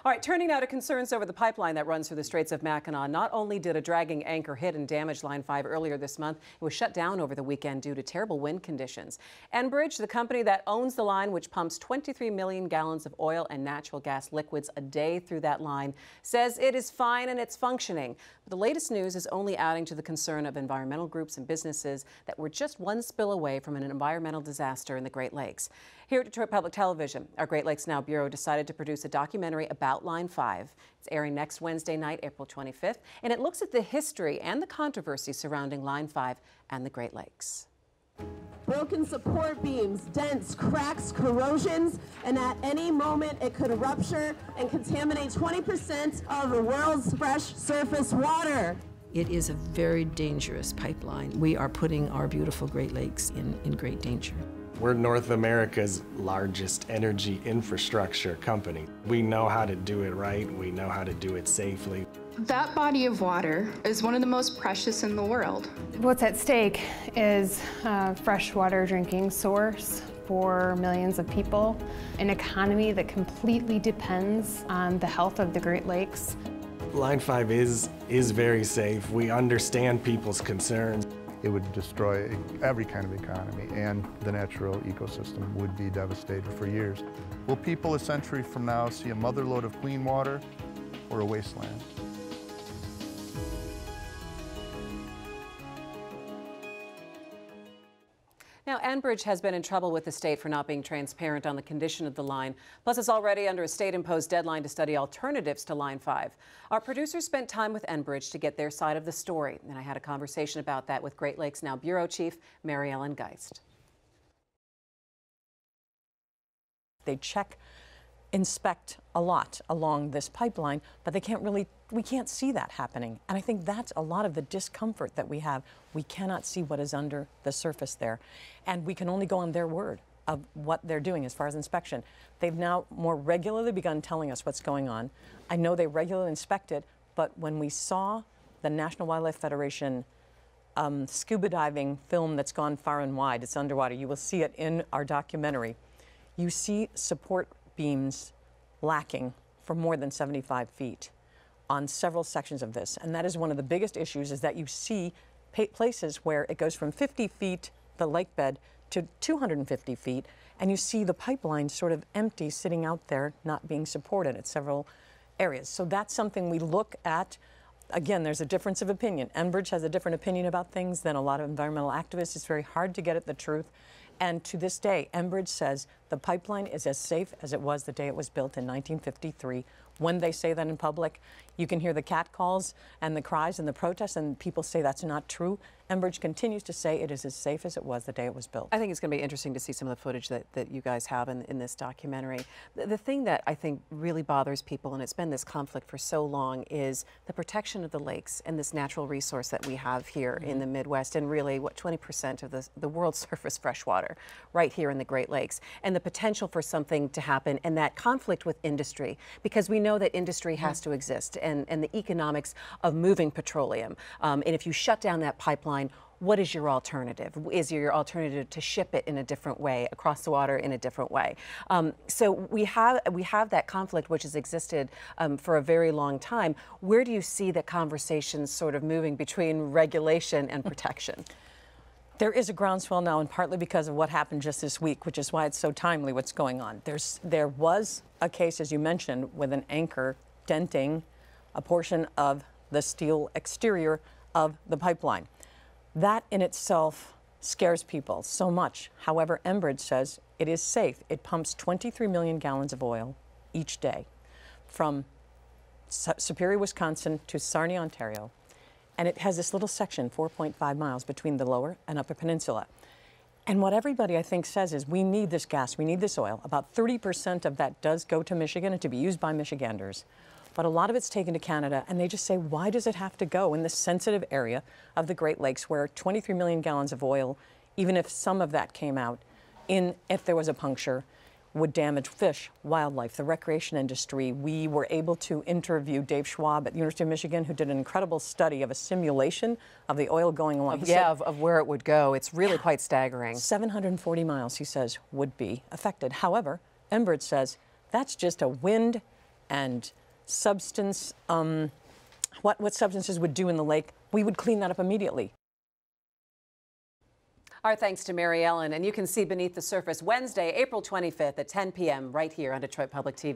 All right, turning now to concerns over the pipeline that runs through the Straits of Mackinac. Not only did a dragging anchor hit and damage Line 5 earlier this month, it was shut down over the weekend due to terrible wind conditions. Enbridge, the company that owns the line, which pumps 23 million gallons of oil and natural gas liquids a day through that line, says it is fine and it's functioning. But the latest news is only adding to the concern of environmental groups and businesses that we're just one spill away from an environmental disaster in the Great Lakes. Here at Detroit Public Television, our Great Lakes Now Bureau decided to produce a documentary about Line 5. It's airing next Wednesday night, April 25th, and it looks at the history and the controversy surrounding Line 5 and the Great Lakes. Broken support beams, dents, cracks, corrosions, and at any moment it could rupture and contaminate 20% of the world's fresh surface water. It is a very dangerous pipeline. We are putting our beautiful Great Lakes in great danger. We're North America's largest energy infrastructure company. We know how to do it right. We know how to do it safely. That body of water is one of the most precious in the world. What's at stake is a freshwater drinking source for millions of people, an economy that completely depends on the health of the Great Lakes. Line 5 is very safe. We understand people's concerns. It would destroy every kind of economy, and the natural ecosystem would be devastated for years. Will people a century from now see a motherlode of clean water or a wasteland? Now, Enbridge has been in trouble with the state for not being transparent on the condition of the line. Plus, it's already under a state-imposed deadline to study alternatives to Line 5. Our producers spent time with Enbridge to get their side of the story, and I had a conversation about that with Great Lakes Now Bureau Chief Mary Ellen Geist. They check, inspect a lot along this pipeline, but we can't see that happening. And I think that's a lot of the discomfort that we have. We cannot see what is under the surface there. And we can only go on their word of what they're doing as far as inspection. They've now more regularly begun telling us what's going on. I know they regularly inspect it, but when we saw the National Wildlife Federation scuba diving film that's gone far and wide, it's underwater, you will see it in our documentary, you see support beams lacking for more than 75 feet on several sections of this. And that is one of the biggest issues, is that you see places where it goes from 50 feet, the lake bed, to 250 feet, and you see the pipeline sort of empty, sitting out there, not being supported at several areas. So that's something we look at. Again, there's a difference of opinion. Enbridge has a different opinion about things than a lot of environmental activists. It's very hard to get at the truth. And to this day, Enbridge says the pipeline is as safe as it was the day it was built in 1953. When they say that in public, you can hear the catcalls and the cries and the protests, and people say that's not true. Enbridge continues to say it is as safe as it was the day it was built. I think it's going to be interesting to see some of the footage that you guys have in this documentary. The thing that I think really bothers people, and it's been this conflict for so long, is the protection of the lakes and this natural resource that we have here in the Midwest, and really, 20% of the world's surface freshwater right here in the Great Lakes, and the potential for something to happen, and that conflict with industry, because we know that industry has to exist, and the economics of moving petroleum. And if you shut down that pipeline, what is your alternative? Is your alternative to ship it in a different way, across the water in a different way? So we have that conflict which has existed for a very long time. Where do you see the conversations sort of moving between regulation and protection? There is a groundswell now, and partly because of what happened just this week, which is why it's so timely what's going on. There was a case, as you mentioned, with an anchor denting a portion of the steel exterior of the pipeline. That in itself scares people so much. However, Enbridge says it is safe. It pumps 23 million gallons of oil each day from Superior, Wisconsin to Sarnia, Ontario. And it has this little section, 4.5 miles, between the lower and upper peninsula. And what everybody, I think, says is we need this gas, we need this oil. About 30% of that does go to Michigan and to be used by Michiganders. But a lot of it's taken to Canada, and they just say, why does it have to go in this sensitive area of the Great Lakes where 23 million gallons of oil, even if some of that came out, if there was a puncture, would damage fish, wildlife, the recreation industry. We were able to interview Dave Schwab at the University of Michigan, who did an incredible study of a simulation of the oil going along. Of where it would go. It's really quite staggering. 740 miles, he says, would be affected. However, Enbridge says that's just a wind and substance, what substances would do in the lake, we would clean that up immediately. Our thanks to Mary Ellen, and you can see Beneath the Surface Wednesday, April 25th at 10 p.m. right here on Detroit Public TV.